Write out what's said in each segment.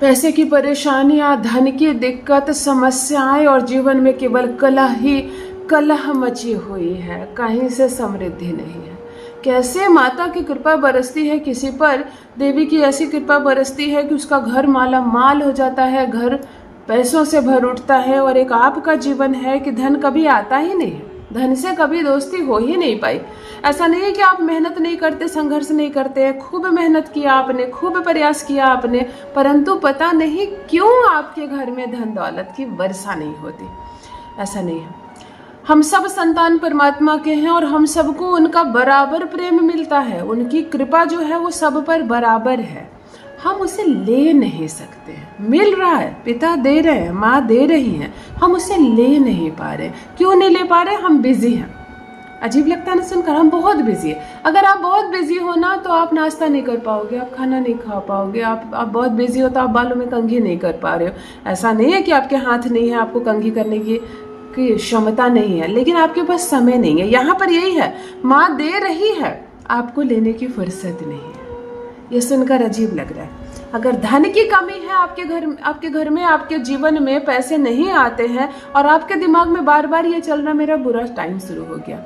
पैसे की परेशानियां, धन की दिक्कत, समस्याएं और जीवन में केवल कलह मची हुई है, कहीं से समृद्धि नहीं है। कैसे माता की कृपा बरसती है किसी पर, देवी की ऐसी कृपा बरसती है कि उसका घर माला माल हो जाता है, घर पैसों से भर उठता है। और एक आपका जीवन है कि धन कभी आता ही नहीं है, धन से कभी दोस्ती हो ही नहीं पाई। ऐसा नहीं है कि आप मेहनत नहीं करते, संघर्ष नहीं करते, खूब मेहनत किया आपने, खूब प्रयास किया आपने, परंतु पता नहीं क्यों आपके घर में धन दौलत की वर्षा नहीं होती। ऐसा नहीं है। हम सब संतान परमात्मा के हैं और हम सबको उनका बराबर प्रेम मिलता है। उनकी कृपा जो है वो सब पर बराबर है, हम उसे ले नहीं सकते हैं। मिल रहा है, पिता दे रहे हैं, माँ दे रही हैं, हम उसे ले नहीं पा रहे। क्यों नहीं ले पा रहे? हम बिजी हैं। अजीब लगता है ना सुनकर, हम बहुत बिजी है। अगर आप बहुत बिजी हो ना तो आप नाश्ता नहीं कर पाओगे, आप खाना नहीं खा पाओगे। आप बहुत बिजी हो तो आप बालों में कंघी नहीं कर पा रहे हो। ऐसा नहीं है कि आपके हाथ नहीं है, आपको कंघी करने की क्षमता नहीं है, लेकिन आपके पास समय नहीं है। यहाँ पर यही है, माँ दे रही है, आपको लेने की फुर्सत नहीं है। ये सुनकर अजीब लग रहा है। अगर धन की कमी है आपके घर में, आपके जीवन में पैसे नहीं आते हैं और आपके दिमाग में बार बार ये चल रहा, मेरा बुरा टाइम शुरू हो गया,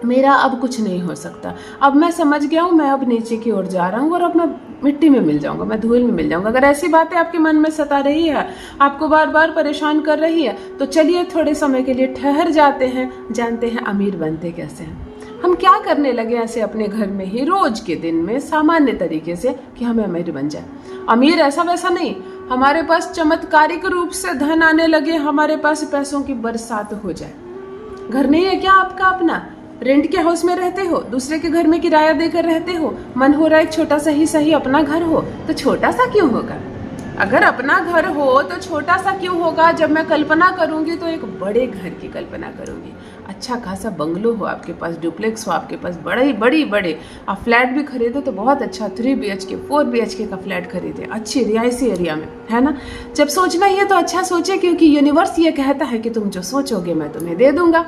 मेरा अब कुछ नहीं हो सकता, अब मैं समझ गया हूँ, मैं अब नीचे की ओर जा रहा हूँ और अब मैं मिट्टी में मिल जाऊंगा, मैं धूल में मिल जाऊंगा। अगर ऐसी बातें आपके मन में सता रही है, आपको बार बार परेशान कर रही है, तो चलिए थोड़े समय के लिए ठहर जाते हैं, जानते हैं अमीर बनते कैसे हैं। हम क्या करने लगे ऐसे अपने घर में ही रोज के दिन में सामान्य तरीके से कि हमें अमीर बन जाए। अमीर ऐसा वैसा नहीं, हमारे पास चमत्कारिक रूप से धन आने लगे, हमारे पास पैसों की बरसात हो जाए। घर नहीं है क्या आपका अपना? रेंट के हाउस में रहते हो, दूसरे के घर में किराया देकर रहते हो, मन हो रहा है एक छोटा सा ही सही अपना घर हो, तो छोटा सा क्यों होगा? अगर अपना घर हो तो छोटा सा क्यों होगा? जब मैं कल्पना करूंगी तो एक बड़े घर की कल्पना करूंगी। अच्छा खासा बंगलो हो आपके पास, डुप्लेक्स हो आपके पास, बड़े आप फ्लैट भी खरीदो तो बहुत अच्छा, 3 BHK 4 BHK का फ्लैट खरीदे अच्छी रिहायशी एरिया में, है ना। जब सोचना ही है तो अच्छा सोचे, क्योंकि यूनिवर्स ये कहता है कि तुम जो सोचोगे मैं तुम्हें दे दूंगा,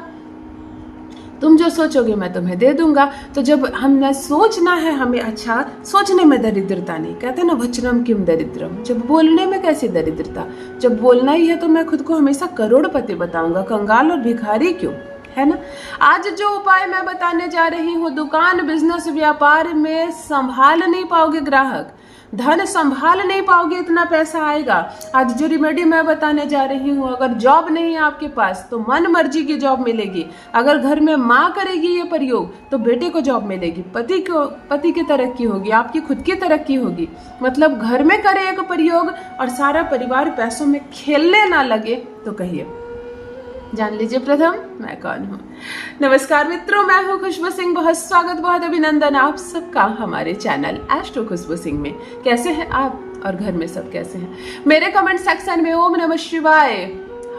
तुम जो सोचोगे मैं तुम्हें दे दूंगा। तो जब हमने सोचना है, हमें अच्छा सोचने में दरिद्रता नहीं, कहते ना वचनम किम दरिद्रम, जब बोलने में कैसी दरिद्रता, जब बोलना ही है तो मैं खुद को हमेशा करोड़पति बताऊंगा, कंगाल और भिखारी क्यों, है ना। आज जो उपाय मैं बताने जा रही हूँ, दुकान, बिजनेस, व्यापार में संभाल नहीं पाओगे ग्राहक, धन संभाल नहीं पाओगे, इतना पैसा आएगा। आज जो रेमेडी मैं बताने जा रही हूँ, अगर जॉब नहीं है आपके पास तो मन मर्जी की जॉब मिलेगी। अगर घर में माँ करेगी ये प्रयोग तो बेटे को जॉब मिलेगी, पति की तरक्की होगी, आपकी खुद की तरक्की होगी। मतलब घर में करे एक प्रयोग और सारा परिवार पैसों में खेलने ना लगे तो कहिए। जान लीजिए प्रथम मैं कौन हूँ। नमस्कार मित्रों, मैं हूँ खुशबू सिंह। बहुत स्वागत, बहुत अभिनंदन आप सबका हमारे चैनल एस्ट्रो खुशबू सिंह में। कैसे हैं आप और घर में सब कैसे हैं? मेरे कमेंट सेक्शन में ओम नमः शिवाय,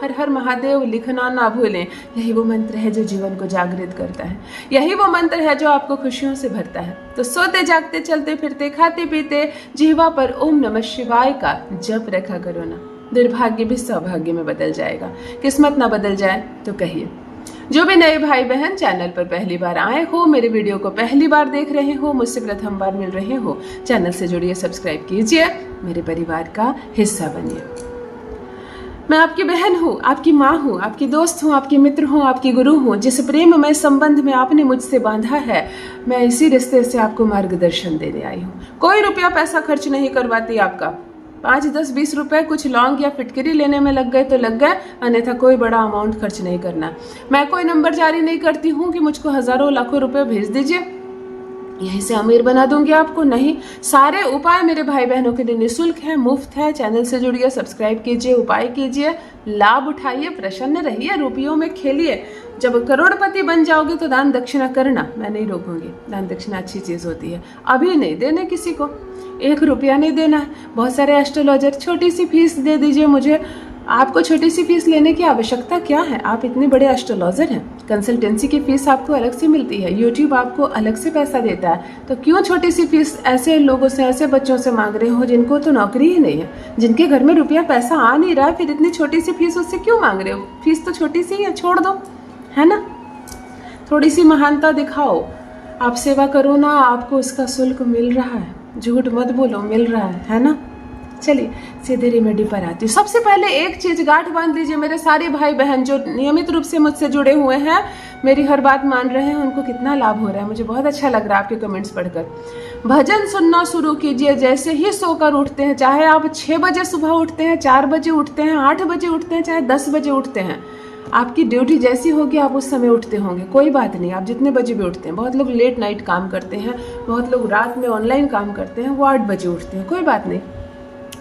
हर हर महादेव लिखना ना भूलें। यही वो मंत्र है जो जीवन को जागृत करता है, यही वो मंत्र है जो आपको खुशियों से भरता है। तो सोते जागते, चलते फिरते, खाते पीते जिह्वा पर ओम नमः शिवाय का जप रखा करो ना, दुर्भाग्य भी सौभाग्य में बदल जाएगा। किस्मत ना बदल जाए तो कहिए। जो भी नए भाई बहन चैनल पर पहली बार आए हो, मेरे वीडियो को पहली बार देख रहे हो, मुझसे प्रथम बार मिल रहे हो, चैनल से जुड़िए, सब्सक्राइब कीजिए, मेरे परिवार का हिस्सा बनिए। मैं आपकी बहन हूँ, आपकी माँ हूँ, आपकी दोस्त हूँ, आपकी मित्र हूँ, आपकी गुरु हूँ। जिस प्रेममय संबंध में आपने मुझसे बांधा है, मैं इसी रिश्ते से आपको मार्गदर्शन देने आई हूँ। कोई रुपया पैसा खर्च नहीं करवाती आपका। 5, 10, 20 रुपए कुछ लौंग या फिटकरी लेने में लग गए तो लग गए, अन्यथा कोई बड़ा अमाउंट खर्च नहीं करना। मैं कोई नंबर जारी नहीं करती हूँ कि मुझको हजारों लाखों रुपए भेज दीजिए, यहीं से अमीर बना दूंगी आपको। नहीं, सारे उपाय मेरे भाई बहनों के लिए निःशुल्क है, मुफ्त है। चैनल से जुड़िए, सब्सक्राइब कीजिए, उपाय कीजिए, लाभ उठाइए, प्रसन्न रहिए, रुपयों में खेलिए। जब करोड़पति बन जाओगे तो दान दक्षिणा करना, मैं नहीं रोकूंगी। दान दक्षिणा अच्छी चीज होती है, अभी नहीं देने किसी को, 1 रुपया नहीं देना है। बहुत सारे एस्ट्रोलॉजर छोटी सी फीस दे दीजिए मुझे। आपको छोटी सी फीस लेने की आवश्यकता क्या है? आप इतने बड़े एस्ट्रोलॉजर हैं, कंसल्टेंसी की फीस आपको अलग से मिलती है, यूट्यूब आपको अलग से पैसा देता है, तो क्यों छोटी सी फीस ऐसे लोगों से, ऐसे बच्चों से मांग रहे हो जिनको तो नौकरी ही नहीं है, जिनके घर में रुपया पैसा आ नहीं रहा, फिर इतनी छोटी सी फीस उससे क्यों मांग रहे हो? फीस तो छोटी सी है, छोड़ दो, है ना। थोड़ी सी महानता दिखाओ, आप सेवा करो ना, आपको उसका शुल्क मिल रहा है, झूठ मत बोलो, मिल रहा है ना। चलिए सीधे रेमेडी पर आती हूँ। सबसे पहले एक चीज गांठ बांध लीजिए, मेरे सारे भाई बहन जो नियमित रूप से मुझसे जुड़े हुए हैं, मेरी हर बात मान रहे हैं, उनको कितना लाभ हो रहा है, मुझे बहुत अच्छा लग रहा है आपके कमेंट्स पढ़कर। भजन सुनना शुरू कीजिए जैसे ही सोकर उठते हैं, चाहे आप 6 बजे सुबह उठते हैं, 4 बजे उठते हैं, 8 बजे उठते हैं, चाहे 10 बजे उठते हैं, आपकी ड्यूटी जैसी होगी आप उस समय उठते होंगे, कोई बात नहीं, आप जितने बजे भी उठते हैं। बहुत लोग लेट नाइट काम करते हैं, बहुत लोग रात में ऑनलाइन काम करते हैं, वो 8 बजे उठते हैं, कोई बात नहीं,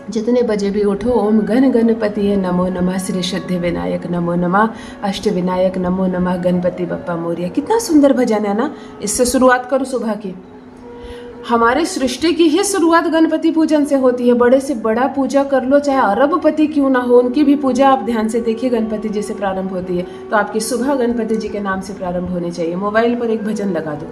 जितने बजे भी उठो। ओम गण गणपति नमो नमः, श्री सिद्धि विनायक नमो नमः, अष्ट विनायक नमो नमः, गणपति बप्पा मोरिया। कितना सुंदर भजन है ना, इससे शुरुआत करो सुबह की। हमारे सृष्टि की ही शुरुआत गणपति पूजन से होती है। बड़े से बड़ा पूजा कर लो, चाहे अरबपति क्यों ना हो, उनकी भी पूजा आप ध्यान से देखिए गणपति जी से प्रारंभ होती है। तो आपकी सुबह गणपति जी के नाम से प्रारंभ होनी चाहिए। मोबाइल पर एक भजन लगा दो,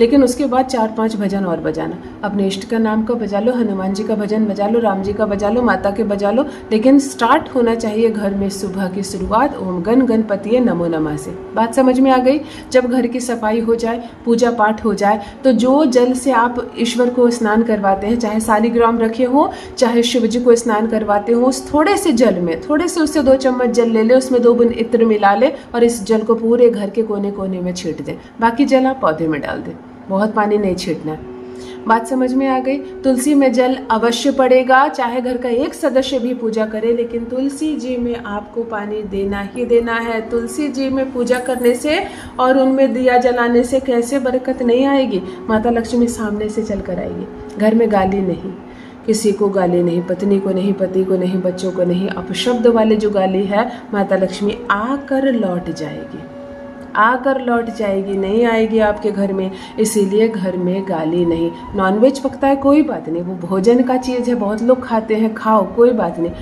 लेकिन उसके बाद 4-5 भजन और बजाना। अपने इष्ट का नाम का बजा लो, हनुमान जी का भजन बजा लो, राम जी का बजा लो, माता के बजा लो, लेकिन स्टार्ट होना चाहिए घर में सुबह की शुरुआत ओम गण गणपति नमो नमः से। बात समझ में आ गई? जब घर की सफाई हो जाए, पूजा पाठ हो जाए, तो जो जल से आप ईश्वर को स्नान करवाते हैं, चाहे सालिग्राम रखे हो, चाहे शिव जी को स्नान करवाते हो, उस थोड़े से जल में, थोड़े से उससे 2 चम्मच जल ले ले, उसमें 2 बूंद इत्र मिला ले और इस जल को पूरे घर के कोने कोने में छींट दें। बाकी जल आप पौधे में डाल दें, बहुत पानी नहीं छींटना है। बात समझ में आ गई? तुलसी में जल अवश्य पड़ेगा, चाहे घर का एक सदस्य भी पूजा करे, लेकिन तुलसी जी में आपको पानी देना ही देना है। तुलसी जी में पूजा करने से और उनमें दिया जलाने से कैसे बरकत नहीं आएगी? माता लक्ष्मी सामने से चल कर आएगी। घर में गाली नहीं, किसी को गाली नहीं, पत्नी को नहीं, पति को नहीं, बच्चों को नहीं, अपशब्द वाले जो गाली है, माता लक्ष्मी आकर लौट जाएगी, आकर लौट जाएगी, नहीं आएगी आपके घर में। इसीलिए घर में गाली नहीं। नॉनवेज पकता है, कोई बात नहीं, वो भोजन का चीज़ है, बहुत लोग खाते हैं, खाओ, कोई बात नहीं।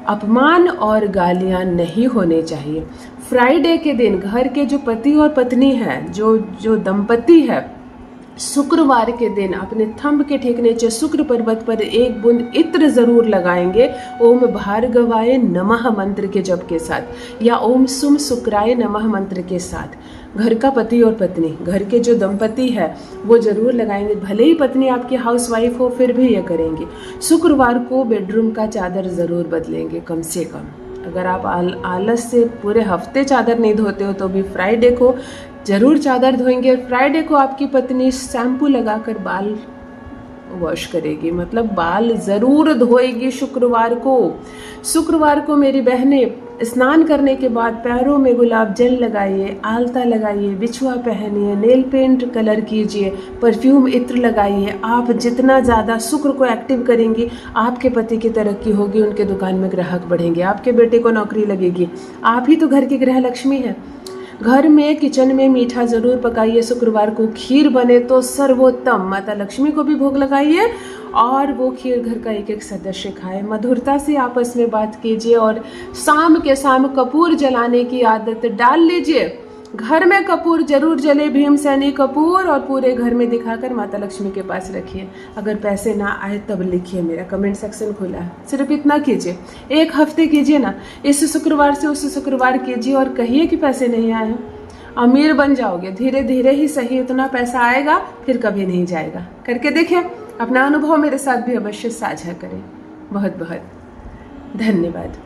अपमान और गालियाँ नहीं होने चाहिए। फ्राइडे के दिन घर के जो पति और पत्नी हैं, जो दंपति है, शुक्रवार के दिन अपने थंब के ठीक नीचे शुक्र पर्वत पर 1 बूंद इत्र जरूर लगाएंगे ओम भार्गवाय नमः मंत्र के जप के साथ, या ओम सुम शुक्राय नमः मंत्र के साथ। घर का पति और पत्नी, घर के जो दंपति है, वो जरूर लगाएंगे। भले ही पत्नी आपकी हाउसवाइफ हो, फिर भी ये करेंगे। शुक्रवार को बेडरूम का चादर जरूर बदलेंगे कम से कम। अगर आप आलस से पूरे हफ्ते चादर नहीं धोते हो, तो भी फ्राइडे को जरूर चादर धोएंगे। फ्राइडे को आपकी पत्नी शैम्पू लगाकर बाल वॉश करेगी, मतलब बाल जरूर धोएगी। शुक्रवार को मेरी बहनें स्नान करने के बाद पैरों में गुलाब जल लगाइए, आलता लगाइए, बिछुआ पहनिए, नेल पेंट कलर कीजिए, परफ्यूम इत्र लगाइए। आप जितना ज़्यादा शुक्र को एक्टिव करेंगी, आपके पति की तरक्की होगी, उनके दुकान में ग्राहक बढ़ेंगे, आपके बेटे को नौकरी लगेगी। आप ही तो घर की गृह लक्ष्मी है। घर में किचन में मीठा जरूर पकाइए। शुक्रवार को खीर बने तो सर्वोत्तम। माता लक्ष्मी को भी भोग लगाइए और वो खीर घर का एक एक सदस्य खाए। मधुरता से आपस में बात कीजिए और शाम के शाम कपूर जलाने की आदत डाल लीजिए। घर में कपूर जरूर जले, भीमसेनी कपूर, और पूरे घर में दिखाकर माता लक्ष्मी के पास रखिए। अगर पैसे ना आए तब लिखिए, मेरा कमेंट सेक्शन खुला है। सिर्फ इतना कीजिए, 1 हफ्ते कीजिए ना, इस शुक्रवार से उस शुक्रवार कीजिए और कहिए कि पैसे नहीं आए हैं। अमीर बन जाओगे, धीरे धीरे ही सही, उतना पैसा आएगा फिर कभी नहीं जाएगा। करके देखिए, अपना अनुभव मेरे साथ भी अवश्य साझा करें। बहुत बहुत धन्यवाद।